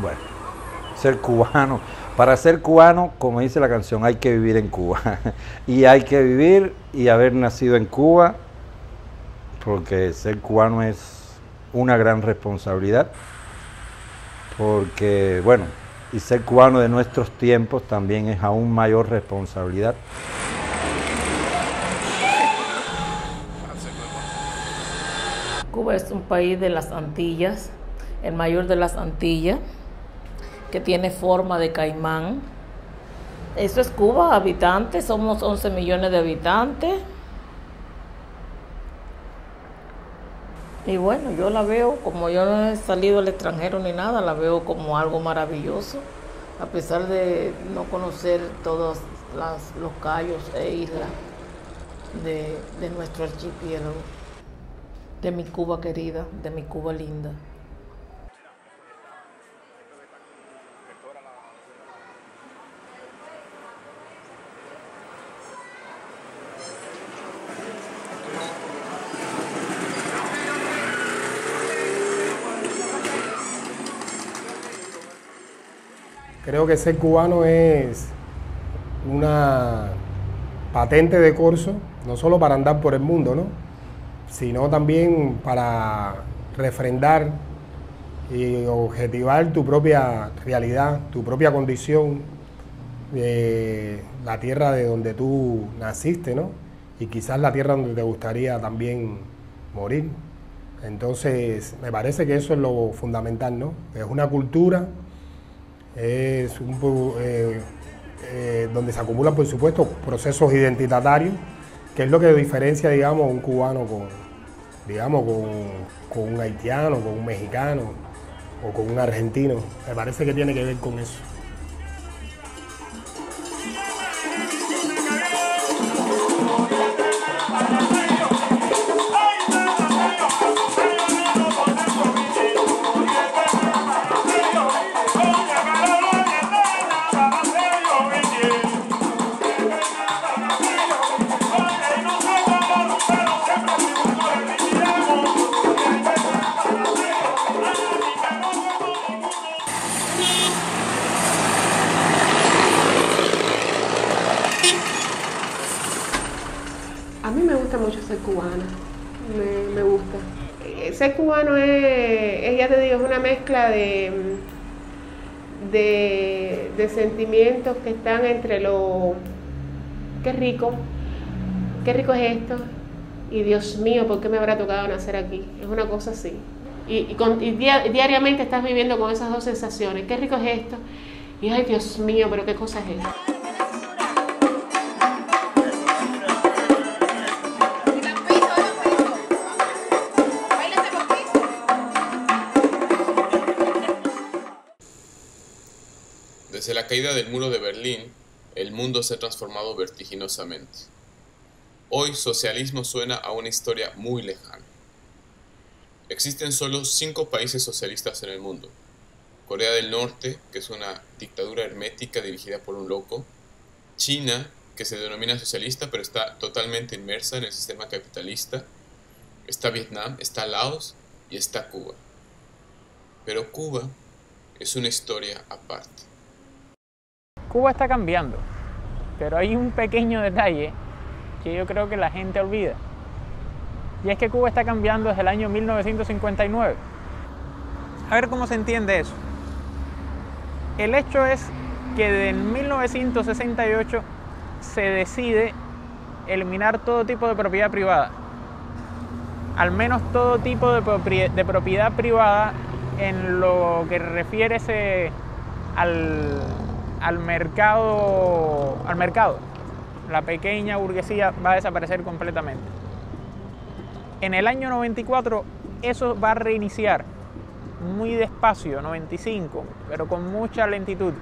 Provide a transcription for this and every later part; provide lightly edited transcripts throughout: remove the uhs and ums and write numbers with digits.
Bueno, ser cubano. Para ser cubano, como dice la canción, hay que vivir en Cuba. Y hay que vivir y haber nacido en Cuba, porque ser cubano es una gran responsabilidad. Porque, bueno, y ser cubano de nuestros tiempos también es aún mayor responsabilidad. Cuba es un país de las Antillas, el mayor de las Antillas, que tiene forma de caimán. Eso es Cuba, habitantes, somos 11 millones de habitantes. Y bueno, yo la veo, como yo no he salido al extranjero ni nada, la veo como algo maravilloso, a pesar de no conocer todos los cayos e islas de nuestro archipiélago, de mi Cuba querida, de mi Cuba linda. Creo que ser cubano es una patente de corso, no solo para andar por el mundo, ¿no?, sino también para refrendar y objetivar tu propia realidad, tu propia condición, la tierra de donde tú naciste, ¿no?, y quizás la tierra donde te gustaría también morir. Entonces, me parece que eso es lo fundamental, ¿no? Es una cultura, es donde se acumulan, por supuesto, procesos identitarios, que es lo que diferencia, digamos, a un cubano con un haitiano, con un mexicano o con un argentino. Me parece que tiene que ver con eso. A mí me gusta mucho ser cubana, me gusta. Ser cubano ya te digo, es una mezcla de sentimientos que están entre qué rico es esto, y Dios mío, ¿por qué me habrá tocado nacer aquí? Es una cosa así. Y diariamente estás viviendo con esas dos sensaciones, qué rico es esto, y ay Dios mío, pero qué cosa es esta. Desde la caída del muro de Berlín, el mundo se ha transformado vertiginosamente. Hoy, socialismo suena a una historia muy lejana. Existen solo 5 países socialistas en el mundo. Corea del Norte, que es una dictadura hermética dirigida por un loco. China, que se denomina socialista pero está totalmente inmersa en el sistema capitalista. Está Vietnam, está Laos y está Cuba. Pero Cuba es una historia aparte. Cuba está cambiando, pero hay un pequeño detalle que yo creo que la gente olvida. Y es que Cuba está cambiando desde el año 1959. A ver cómo se entiende eso. El hecho es que desde 1968 se decide eliminar todo tipo de propiedad privada. Al menos todo tipo de propiedad privada en lo que refiere al mercado. La pequeña burguesía va a desaparecer completamente. En el año 94 eso va a reiniciar muy despacio, 95, pero con mucha lentitud.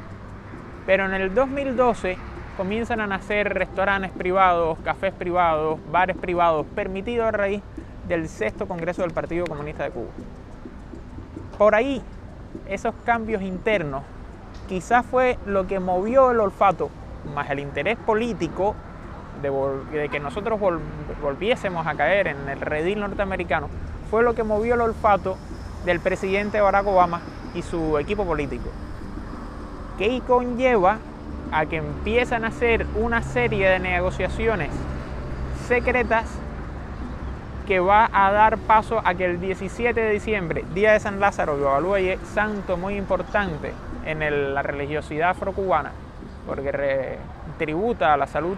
Pero en el 2012 comienzan a nacer restaurantes privados, cafés privados, bares privados, permitidos a raíz del 6º Congreso del Partido Comunista de Cuba. Por ahí, esos cambios internos quizás fue lo que movió el olfato, más el interés político de que nosotros volviésemos a caer en el redil norteamericano, fue lo que movió el olfato del presidente Barack Obama y su equipo político, que conlleva a que empiezan a hacer una serie de negociaciones secretas que va a dar paso a que el 17 de diciembre, día de San Lázaro, Yovalueye, santo muy importante en la religiosidad afrocubana, porque tributa a la salud.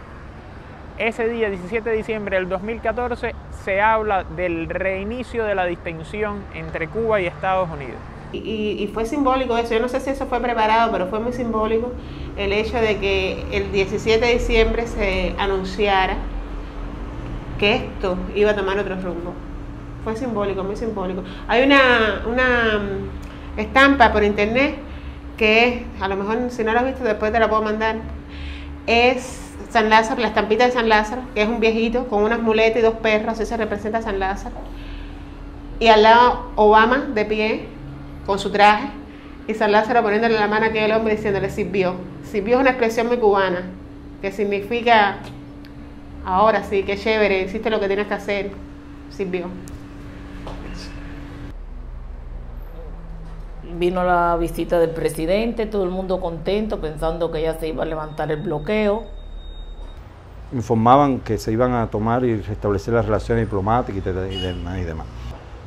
Ese día, 17 de diciembre del 2014, se habla del reinicio de la distensión entre Cuba y Estados Unidos. Y fue simbólico eso, yo no sé si eso fue preparado, pero fue muy simbólico el hecho de que el 17 de diciembre se anunciara que esto iba a tomar otro rumbo. Fue simbólico, muy simbólico. Hay una estampa por internet que es, a lo mejor si no la has visto después te la puedo mandar, es San Lázaro, la estampita de San Lázaro, que es un viejito con unas muletas y dos perros, así se representa a San Lázaro. Y al lado Obama de pie, con su traje, y San Lázaro poniéndole la mano a aquel hombre diciéndole sirvió. Sirvió es una expresión muy cubana, que significa ahora sí, qué chévere, hiciste lo que tienes que hacer, sirvió. Vino la visita del presidente, todo el mundo contento, pensando que ya se iba a levantar el bloqueo. Informaban que se iban a tomar y restablecer las relaciones diplomáticas y demás.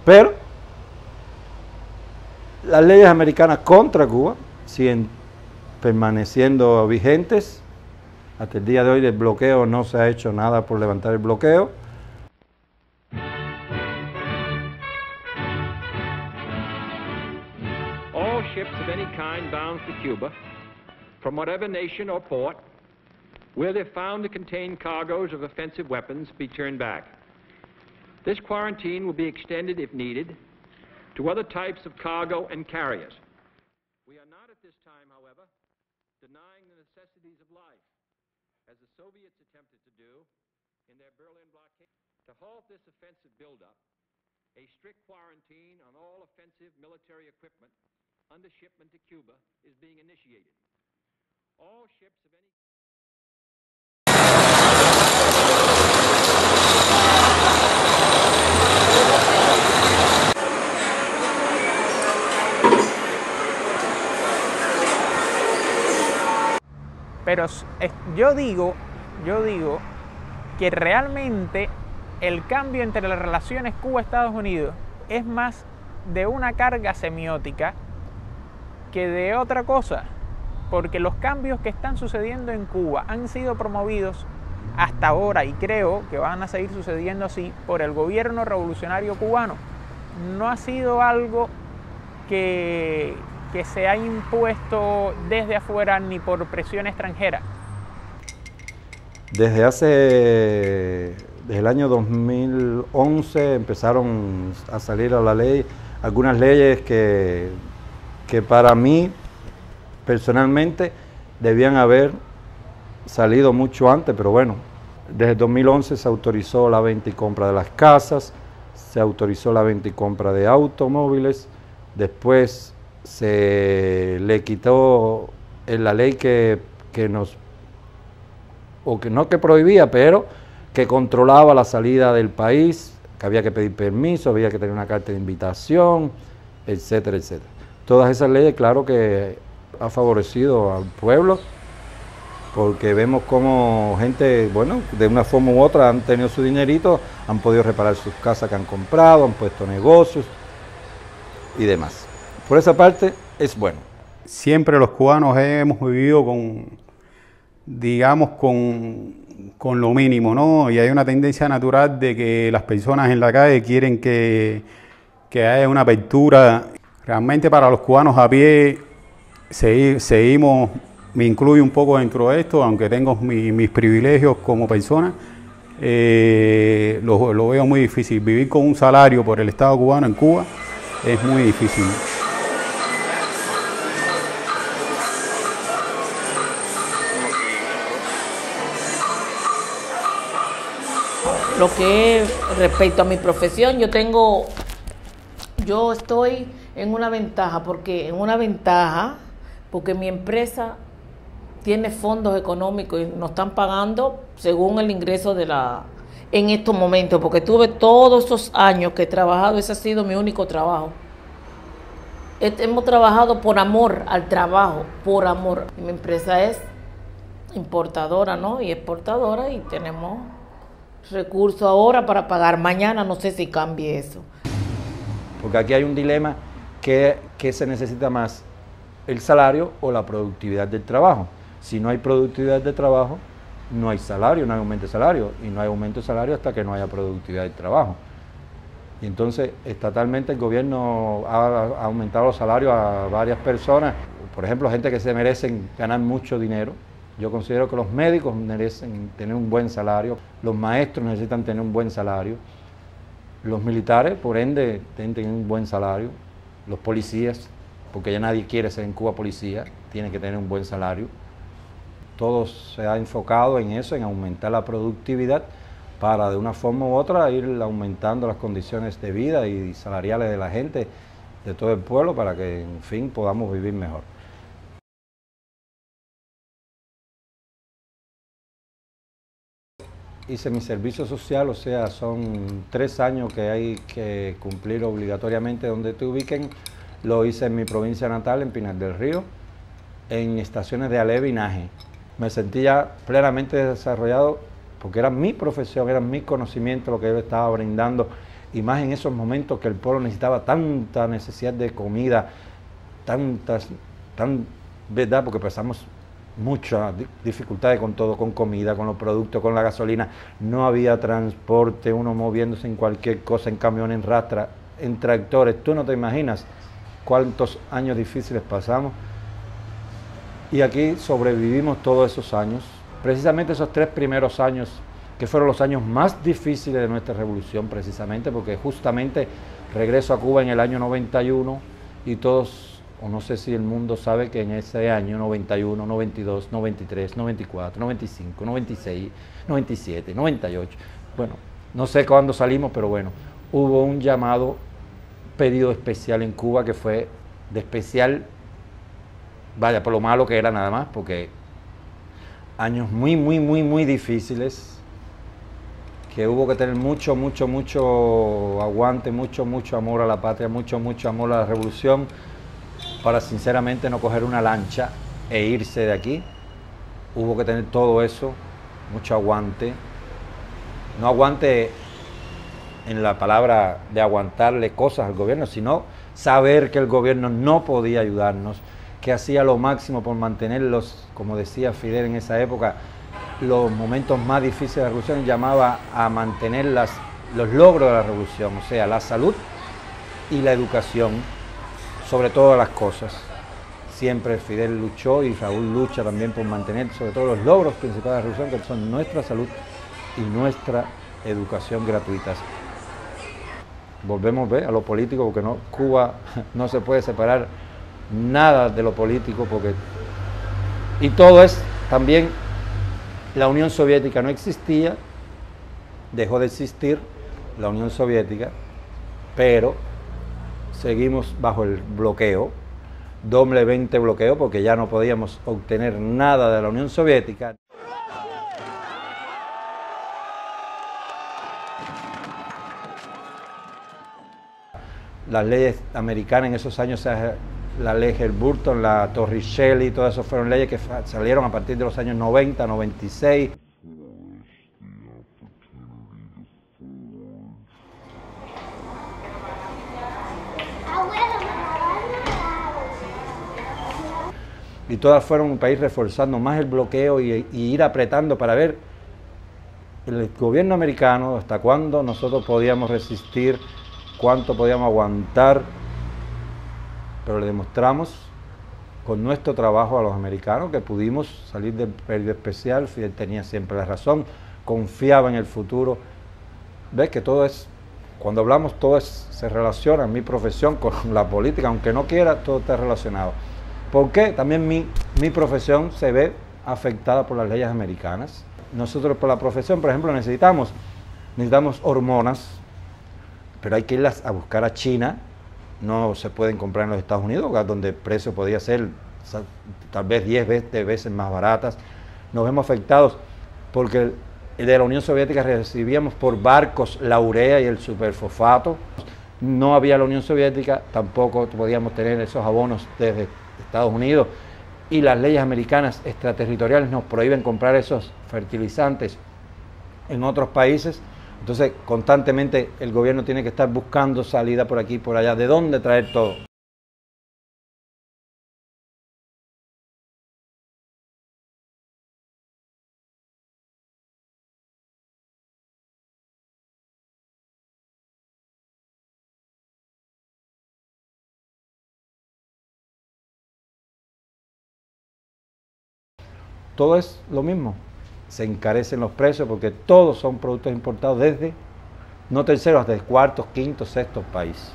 Pero las leyes americanas contra Cuba siguen permaneciendo vigentes. Hasta el día de hoy del bloqueo no se ha hecho nada por levantar el bloqueo. All ships of any kind bound for Cuba, from whatever nation or port, where they're found to contain cargoes of offensive weapons, be turned back. This quarantine will be extended, if needed, to other types of cargo and carriers. We are not at this time, however, denying the necessities of life, as the Soviets attempted to do in their Berlin blockade. To halt this offensive buildup, a strict quarantine on all offensive military equipment under shipment to Cuba is being initiated. All ships of any... Pero yo digo que realmente el cambio entre las relaciones Cuba-Estados Unidos es más de una carga semiótica que de otra cosa, porque los cambios que están sucediendo en Cuba han sido promovidos hasta ahora, y creo que van a seguir sucediendo así, por el gobierno revolucionario cubano. No ha sido algo que se ha impuesto desde afuera ni por presión extranjera. Desde el año 2011 empezaron a salir a la ley algunas leyes que para mí personalmente debían haber salido mucho antes, pero bueno, desde 2011 se autorizó la venta y compra de las casas, se autorizó la venta y compra de automóviles, después se le quitó en la ley que no que prohibía, pero que controlaba la salida del país, que había que pedir permiso, había que tener una carta de invitación, etcétera, etcétera. Todas esas leyes, claro que ha favorecido al pueblo, porque vemos como gente, bueno, de una forma u otra han tenido su dinerito, han podido reparar sus casas que han comprado, han puesto negocios y demás. Por esa parte es bueno. Siempre los cubanos hemos vivido con lo mínimo, ¿no? Y hay una tendencia natural de que las personas en la calle quieren que haya una apertura. Realmente para los cubanos a pie seguimos, me incluyo un poco dentro de esto, aunque tengo mis privilegios como persona, lo veo muy difícil. Vivir con un salario por el Estado cubano en Cuba es muy difícil. Lo que es respecto a mi profesión, yo estoy en una ventaja, porque mi empresa tiene fondos económicos y nos están pagando según el ingreso en estos momentos, porque tuve todos esos años que he trabajado, ese ha sido mi único trabajo. Hemos trabajado por amor al trabajo, por amor. Mi empresa es importadora, ¿no? Y exportadora, y tenemos recursos ahora para pagar mañana, no sé si cambie eso. Porque aquí hay un dilema que se necesita más, el salario o la productividad del trabajo. Si no hay productividad del trabajo, no hay salario, no hay aumento de salario, y no hay aumento de salario hasta que no haya productividad del trabajo. Y entonces, estatalmente el gobierno ha aumentado los salarios a varias personas, por ejemplo, gente que se merecen ganar mucho dinero. Yo considero que los médicos merecen tener un buen salario, los maestros necesitan tener un buen salario, los militares, por ende, tienen que tener un buen salario, los policías, porque ya nadie quiere ser en Cuba policía, tienen que tener un buen salario. Todo se ha enfocado en eso, en aumentar la productividad para de una forma u otra ir aumentando las condiciones de vida y salariales de la gente, de todo el pueblo, para que en fin podamos vivir mejor. Hice mi servicio social, o sea, son 3 años que hay que cumplir obligatoriamente donde te ubiquen. Lo hice en mi provincia natal, en Pinar del Río, en estaciones de Aleve y Naje. Me sentía plenamente desarrollado porque era mi profesión, era mi conocimiento lo que yo estaba brindando, y más en esos momentos que el pueblo necesitaba tanta necesidad de comida, ¿verdad? Porque pasamos muchas dificultades con todo, con comida, con los productos, con la gasolina. No había transporte, uno moviéndose en cualquier cosa, en camiones, en rastra, en tractores. Tú no te imaginas cuántos años difíciles pasamos. Y aquí sobrevivimos todos esos años. Precisamente esos 3 primeros años, que fueron los años más difíciles de nuestra revolución, precisamente, porque justamente regreso a Cuba en el año 91 y todos, o no sé si el mundo sabe que en ese año 91, 92, 93, 94, 95, 96, 97, 98, bueno, no sé cuándo salimos, pero bueno, hubo un llamado pedido especial en Cuba que fue de especial, vaya, por lo malo que era nada más, porque años muy difíciles, que hubo que tener mucho aguante, mucho amor a la patria, mucho amor a la revolución, para sinceramente no coger una lancha e irse de aquí. Hubo que tener todo eso, mucho aguante, no aguante en la palabra de aguantarle cosas al gobierno, sino saber que el gobierno no podía ayudarnos, que hacía lo máximo por mantenerlos, como decía Fidel en esa época, los momentos más difíciles de la revolución, llamaba a mantener los logros de la revolución, o sea, la salud y la educación, sobre todas las cosas. Siempre Fidel luchó y Raúl lucha también por mantener sobre todo los logros principales de la revolución, que son nuestra salud y nuestra educación gratuitas. Volvemos a lo político, porque no, Cuba no se puede separar nada de lo político, porque y todo es también, la Unión Soviética no existía, dejó de existir la Unión Soviética, pero seguimos bajo el bloqueo, doblemente bloqueo, porque ya no podíamos obtener nada de la Unión Soviética. Las leyes americanas en esos años, la ley Helms-Burton, la Torricelli, todas esas fueron leyes que salieron a partir de los años 90, 96. Y todas fueron un país reforzando más el bloqueo y ir apretando para ver el gobierno americano hasta cuándo nosotros podíamos resistir, cuánto podíamos aguantar. Pero le demostramos con nuestro trabajo a los americanos que pudimos salir del periodo especial. Fidel tenía siempre la razón, confiaba en el futuro. Ves que todo es, cuando hablamos, todo se relaciona, mi profesión con la política, aunque no quiera, todo está relacionado. ¿Por qué? También mi profesión se ve afectada por las leyes americanas. Nosotros por la profesión, por ejemplo, necesitamos hormonas, pero hay que irlas a buscar a China. No se pueden comprar en los Estados Unidos, donde el precio podría ser tal vez 10 veces más baratas. Nos vemos afectados porque de la Unión Soviética recibíamos por barcos la urea y el superfosfato. no había la Unión Soviética, tampoco podíamos tener esos abonos desde Estados Unidos, y las leyes americanas extraterritoriales nos prohíben comprar esos fertilizantes en otros países. Entonces, constantemente el gobierno tiene que estar buscando salida por aquí y por allá. ¿De dónde traer todo? Todo es lo mismo. Se encarecen los precios porque todos son productos importados desde, no terceros, hasta el cuarto, quinto, sexto país.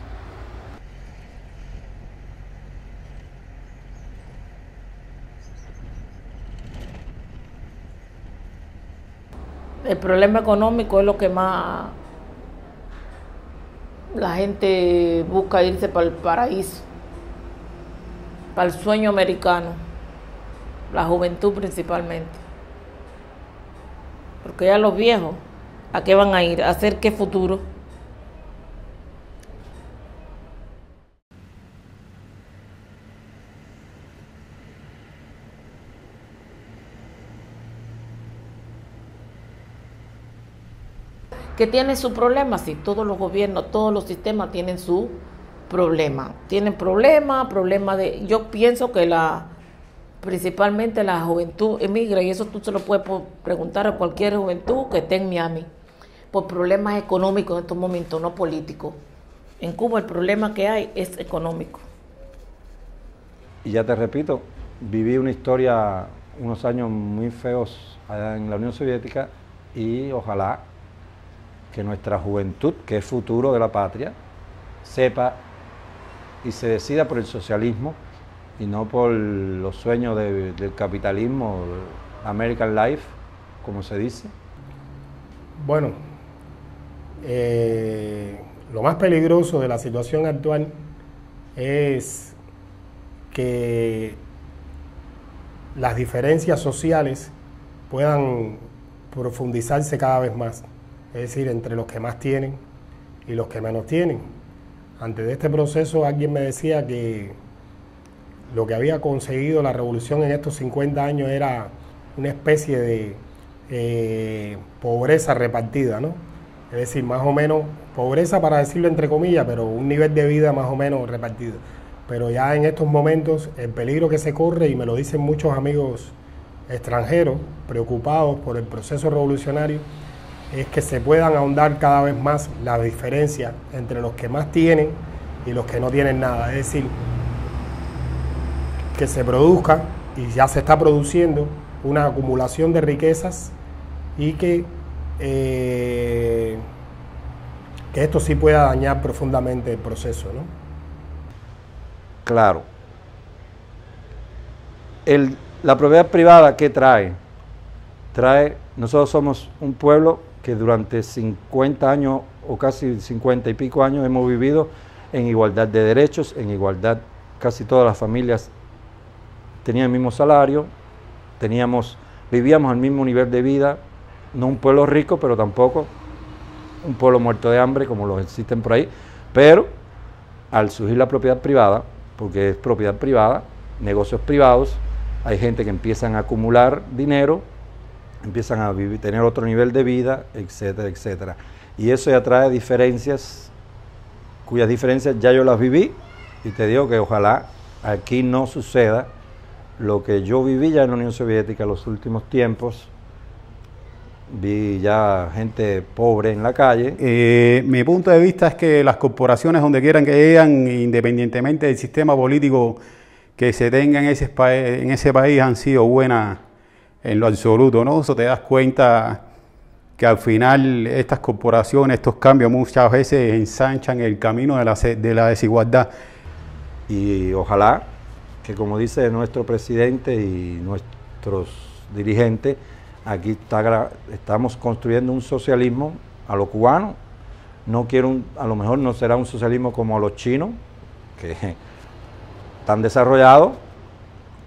El problema económico es lo que más la gente busca irse para el paraíso, para el sueño americano, la juventud principalmente. Porque ya los viejos, ¿a qué van a ir? ¿A hacer qué futuro? Que tiene su problema, sí, todos los gobiernos, todos los sistemas tienen su problema. Tienen problema de... Yo pienso que principalmente la juventud emigra, y eso tú se lo puedes preguntar a cualquier juventud que esté en Miami, por problemas económicos en estos momentos, no políticos. En Cuba el problema que hay es económico. Y ya te repito, viví una historia, unos años muy feos allá en la Unión Soviética, y ojalá que nuestra juventud, que es futuro de la patria, sepa y se decida por el socialismo y no por los sueños del capitalismo, American Life, como se dice. Bueno, lo más peligroso de la situación actual es que las diferencias sociales puedan profundizarse cada vez más, es decir, entre los que más tienen y los que menos tienen. Antes de este proceso alguien me decía que lo que había conseguido la revolución en estos 50 años era una especie de pobreza repartida, ¿no? Es decir, más o menos, pobreza para decirlo entre comillas, pero un nivel de vida más o menos repartido. Pero ya en estos momentos el peligro que se corre, y me lo dicen muchos amigos extranjeros preocupados por el proceso revolucionario, es que se puedan ahondar cada vez más las diferencias entre los que más tienen y los que no tienen nada. Es decir, que se produzca, y ya se está produciendo, una acumulación de riquezas, y que esto sí pueda dañar profundamente el proceso, ¿no? Claro. La propiedad privada, ¿qué trae? Nosotros somos un pueblo que durante 50 años o casi 50 y pico años hemos vivido en igualdad de derechos, en igualdad, casi todas las familias tenían el mismo salario, vivíamos al mismo nivel de vida, no un pueblo rico, pero tampoco un pueblo muerto de hambre como los existen por ahí, pero al surgir la propiedad privada, porque es propiedad privada, negocios privados, hay gente que empiezan a acumular dinero, empiezan a tener otro nivel de vida, etcétera, etcétera. Y eso ya trae diferencias, cuyas diferencias ya yo las viví, y te digo que ojalá aquí no suceda lo que yo viví ya en la Unión Soviética en los últimos tiempos. Vi ya gente pobre en la calle. Mi punto de vista es que las corporaciones, donde quieran que llegan, independientemente del sistema político que se tenga en ese país, han sido buenas en lo absoluto, ¿no? Eso te das cuenta que al final estas corporaciones, estos cambios muchas veces ensanchan el camino de la desigualdad. Y ojalá que, como dice nuestro presidente y nuestros dirigentes, aquí estamos construyendo un socialismo a lo cubano. No quiero a lo mejor no será un socialismo como los chinos, que están desarrollados,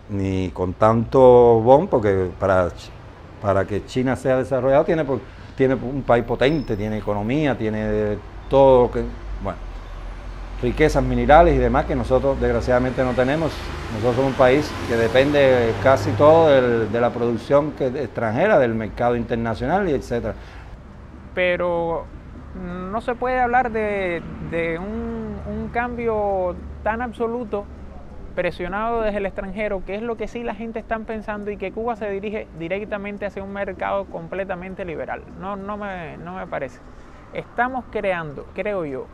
ni con tanto boom, porque para que China sea desarrollado tiene un país potente, tiene economía, tiene todo lo que... Bueno, riquezas minerales y demás que nosotros desgraciadamente no tenemos. Nosotros somos un país que depende casi todo de la producción extranjera, del mercado internacional y etcétera. Pero no se puede hablar de un cambio tan absoluto presionado desde el extranjero, que es lo que sí la gente está pensando, y que Cuba se dirige directamente hacia un mercado completamente liberal. No me parece. Estamos creando, creo yo,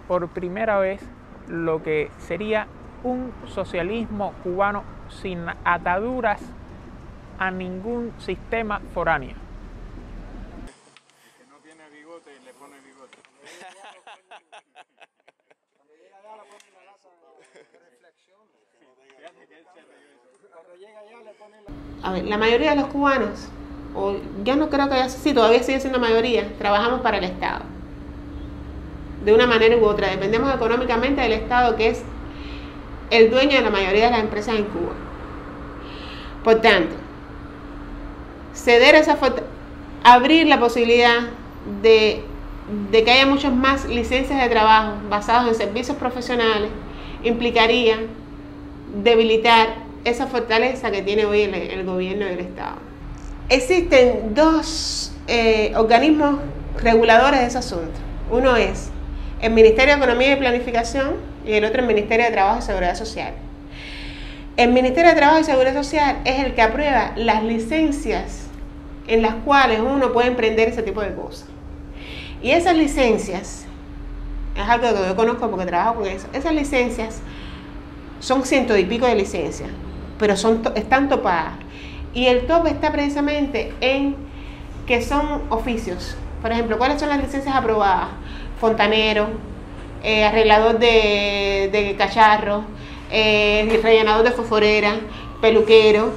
por primera vez lo que sería un socialismo cubano sin ataduras a ningún sistema foráneo. El que no tiene bigote le pone bigote. A ver, la mayoría de los cubanos, o ya no creo que haya, sí, todavía sigue siendo mayoría, trabajamos para el Estado. De una manera u otra, dependemos económicamente del Estado, que es el dueño de la mayoría de las empresas en Cuba. Por tanto, ceder esa abrir la posibilidad de que haya muchas más licencias de trabajo basadas en servicios profesionales, implicaría debilitar esa fortaleza que tiene hoy el gobierno del Estado. Existen dos organismos reguladores de ese asunto. Uno es el Ministerio de Economía y Planificación y el otro el Ministerio de Trabajo y Seguridad Social. El Ministerio de Trabajo y Seguridad Social es el que aprueba las licencias en las cuales uno puede emprender ese tipo de cosas. Y esas licencias, es algo que yo conozco porque trabajo con eso, esas licencias son 100 y pico de licencias, pero están topadas. Y el tope está precisamente en que son oficios. Por ejemplo, ¿cuáles son las licencias aprobadas? Fontanero, arreglador de cacharros, rellenador de fosforera, peluquero.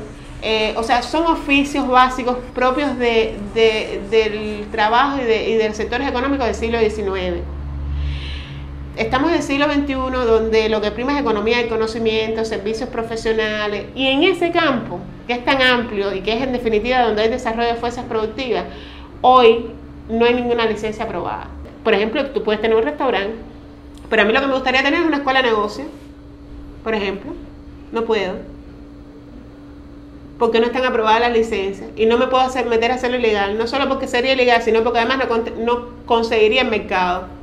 O sea, son oficios básicos propios del trabajo y de los sectores económicos del siglo XIX. Estamos en el siglo XXI, donde lo que prima es economía del conocimiento, servicios profesionales, y en ese campo, que es tan amplio y que es en definitiva donde hay desarrollo de fuerzas productivas, hoy no hay ninguna licencia aprobada. Por ejemplo, tú puedes tener un restaurante, pero a mí lo que me gustaría tener es una escuela de negocio, por ejemplo. No puedo, porque no están aprobadas las licencias, y no me puedo meter a hacerlo ilegal, no solo porque sería ilegal, sino porque además no conseguiría el mercado.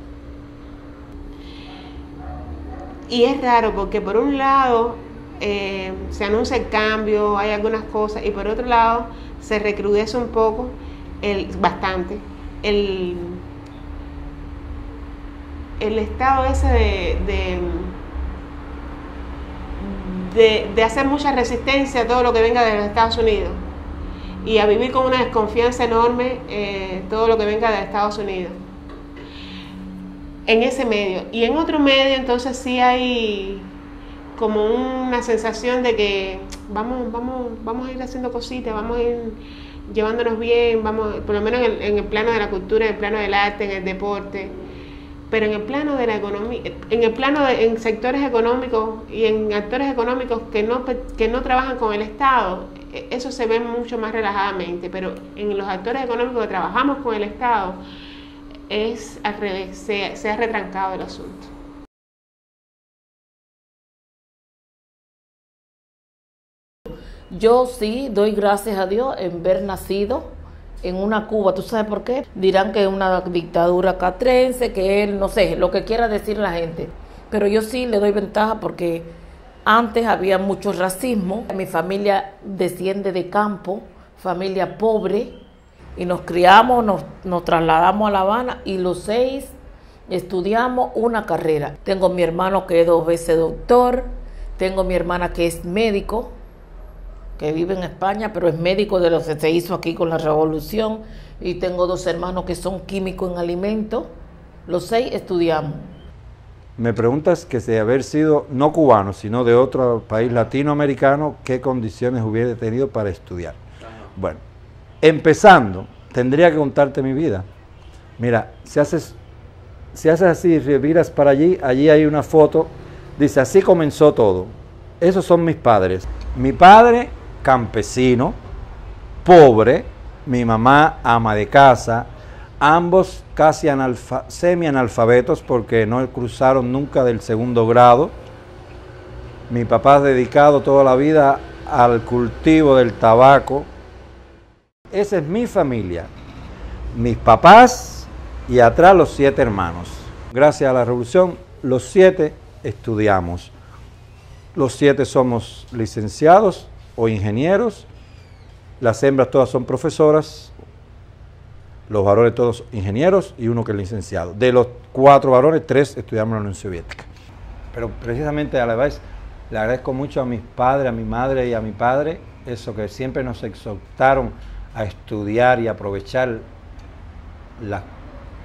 Y es raro porque por un lado se anuncia el cambio, hay algunas cosas, y por otro lado se recrudece un poco, bastante, el estado ese de hacer mucha resistencia a todo lo que venga de los Estados Unidos, y a vivir con una desconfianza enorme todo lo que venga de Estados Unidos. En ese medio. Y en otro medio entonces sí hay como una sensación de que vamos a ir haciendo cositas, vamos a ir llevándonos bien, por lo menos en el plano de la cultura, en el plano del arte, en el deporte, pero en el plano de la economía, en sectores económicos y en actores económicos que no trabajan con el Estado, eso se ve mucho más relajadamente, pero en los actores económicos que trabajamos con el Estado, es al revés, se ha retrancado el asunto. Yo sí doy gracias a Dios en haber nacido en una Cuba. ¿Tú sabes por qué? Dirán que es una dictadura castrense, que él, no sé, lo que quiera decir la gente. Pero yo sí le doy ventaja porque antes había mucho racismo. Mi familia desciende de campo, familia pobre, y nos criamos, nos trasladamos a La Habana, y los 6 estudiamos una carrera. Tengo mi hermano que es 2 veces doctor, tengo mi hermana que es médico, que vive en España, pero es médico de lo que se hizo aquí con la revolución, y tengo 2 hermanos que son químicos en alimentos. Los 6 estudiamos. Me preguntas que de haber sido no cubano, sino de otro país latinoamericano, ¿qué condiciones hubiera tenido para estudiar? Bueno, empezando, tendría que contarte mi vida. Mira, si haces así, reviras para allí hay una foto, dice, así comenzó todo. Esos son mis padres. Mi padre, campesino, pobre, mi mamá, ama de casa, ambos casi semi-analfabetos porque no cruzaron nunca del segundo grado. Mi papá ha dedicado toda la vida al cultivo del tabaco. Esa es mi familia, mis papás y atrás los 7 hermanos. Gracias a la revolución, los 7 estudiamos. Los 7 somos licenciados o ingenieros, las hembras todas son profesoras, los varones todos ingenieros y uno que es licenciado. De los 4 varones, 3 estudiamos en la Unión Soviética. Pero precisamente a la vez le agradezco mucho a mis padres, a mi madre y a mi padre, eso que siempre nos exhortaron a estudiar y aprovechar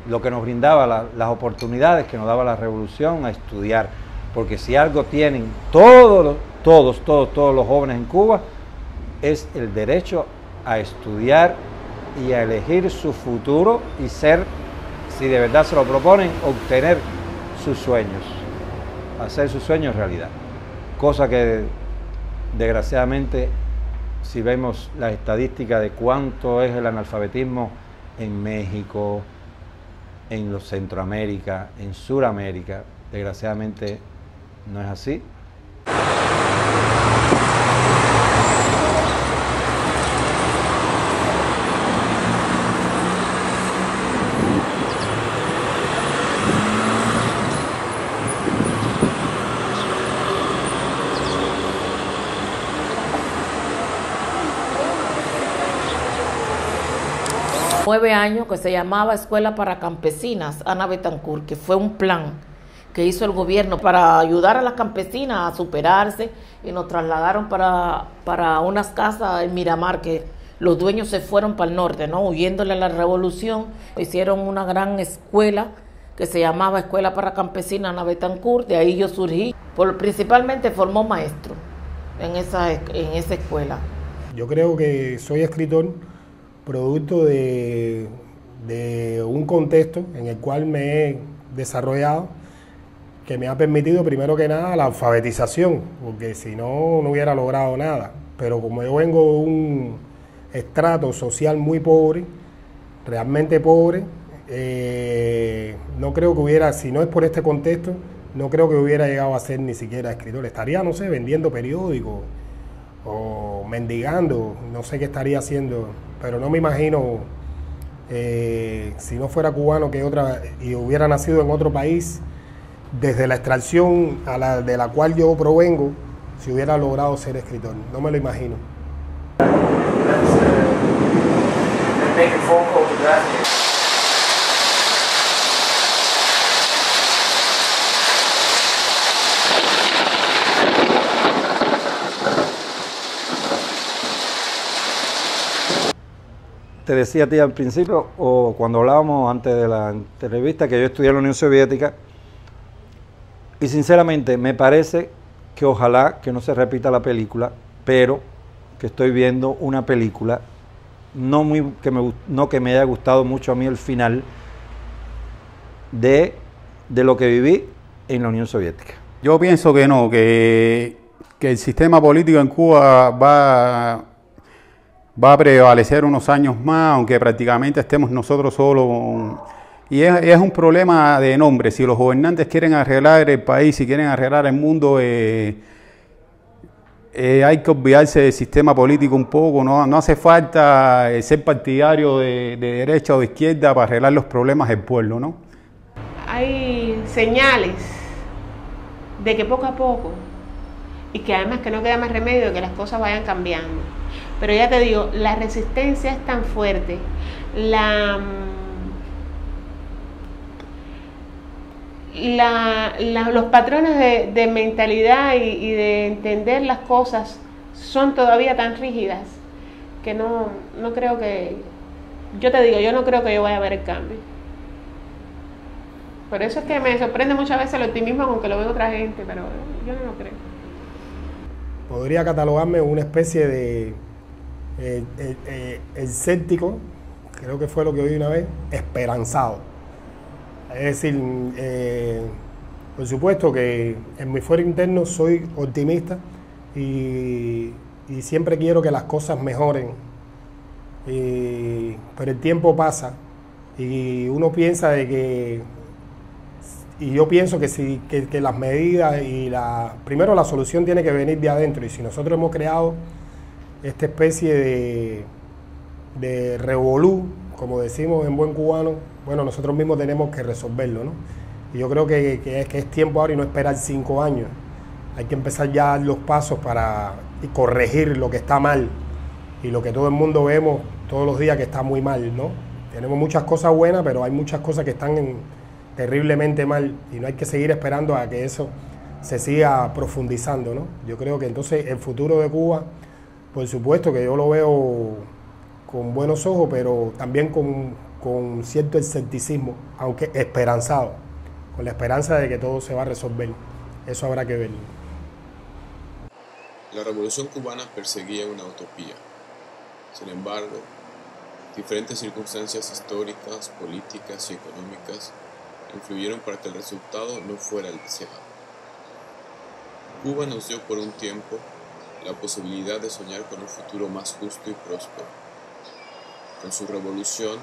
lo que nos brindaba, las oportunidades que nos daba la revolución a estudiar. Porque si algo tienen todos los jóvenes en Cuba, es el derecho a estudiar y a elegir su futuro y ser, si de verdad se lo proponen, obtener sus sueños, hacer sus sueños realidad. Cosa que desgraciadamente, si vemos las estadísticas de cuánto es el analfabetismo en México, en Centroamérica, en Suramérica, desgraciadamente no es así. 9 años que se llamaba Escuela para Campesinas, Ana Betancourt, que fue un plan que hizo el gobierno para ayudar a las campesinas a superarse, y nos trasladaron para unas casas en Miramar, que los dueños se fueron para el norte, ¿no? Huyéndole a la revolución. Hicieron una gran escuela que se llamaba Escuela para Campesinas Ana Betancourt. De ahí yo surgí, principalmente formó maestros en esa escuela. Yo creo que soy escritor producto de un contexto en el cual me he desarrollado, que me ha permitido primero que nada la alfabetización, porque si no, no hubiera logrado nada. Pero como yo vengo de un estrato social muy pobre, realmente pobre, no creo que hubiera, si no es por este contexto, no creo que hubiera llegado a ser ni siquiera escritor. Estaría, no sé, vendiendo periódicos o mendigando, no sé qué estaría haciendo, pero no me imagino, si no fuera cubano y hubiera nacido en otro país, desde la extracción de la cual yo provengo, si hubiera logrado ser escritor. No me lo imagino. Te decía a ti al principio, o cuando hablábamos antes de la entrevista, que yo estudié en la Unión Soviética, y sinceramente me parece que ojalá que no se repita la película, pero que estoy viendo una película no que me haya gustado mucho a mí el final de lo que viví en la Unión Soviética. Yo pienso que no, que el sistema político en Cuba va a prevalecer unos años más, aunque prácticamente estemos nosotros solos. Y es un problema de nombre. Si los gobernantes quieren arreglar el país, si quieren arreglar el mundo, hay que olvidarse del sistema político un poco. No hace falta ser partidario de derecha o de izquierda para arreglar los problemas del pueblo, ¿no? Hay señales de que poco a poco, y que además que no queda más remedio que las cosas vayan cambiando. Pero ya te digo, la resistencia es tan fuerte, los patrones de mentalidad y de entender las cosas son todavía tan rígidas que no creo que, yo te digo, yo no creo que yo vaya a ver el cambio. Por eso es que me sorprende muchas veces el optimismo con que lo ve otra gente, pero yo no lo creo. Podría catalogarme una especie de escéptico, creo que fue lo que oí una vez, esperanzado. Es decir, por supuesto que en mi fuero interno soy optimista y siempre quiero que las cosas mejoren, pero el tiempo pasa Y uno piensa de que, y yo pienso que, que las medidas y primero la solución tiene que venir de adentro, y si nosotros hemos creado esta especie de revolú, como decimos en buen cubano, bueno, nosotros mismos tenemos que resolverlo, ¿no? Y yo creo que es tiempo ahora y no esperar 5 años. Hay que empezar ya a dar los pasos para corregir lo que está mal y lo que todo el mundo vemos todos los días que está muy mal, ¿no? Tenemos muchas cosas buenas, pero hay muchas cosas que están terriblemente mal y no hay que seguir esperando a que eso se siga profundizando, ¿no? Yo creo que entonces el futuro de Cuba, por supuesto que yo lo veo con buenos ojos, pero también con cierto escepticismo, aunque esperanzado, con la esperanza de que todo se va a resolver. Eso habrá que ver. La revolución cubana perseguía una utopía. Sin embargo, diferentes circunstancias históricas, políticas y económicas influyeron para que el resultado no fuera el deseado. Cuba nos dio por un tiempo la posibilidad de soñar con un futuro más justo y próspero. Con su revolución,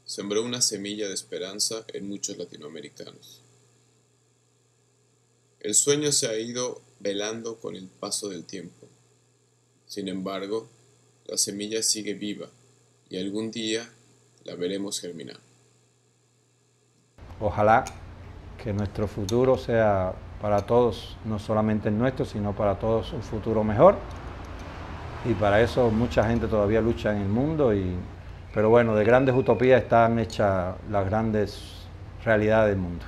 sembró una semilla de esperanza en muchos latinoamericanos. El sueño se ha ido velando con el paso del tiempo. Sin embargo, la semilla sigue viva y algún día la veremos germinar. Ojalá que nuestro futuro sea para todos, no solamente el nuestro, sino para todos un futuro mejor. Y para eso mucha gente todavía lucha en el mundo, pero bueno, de grandes utopías están hechas las grandes realidades del mundo.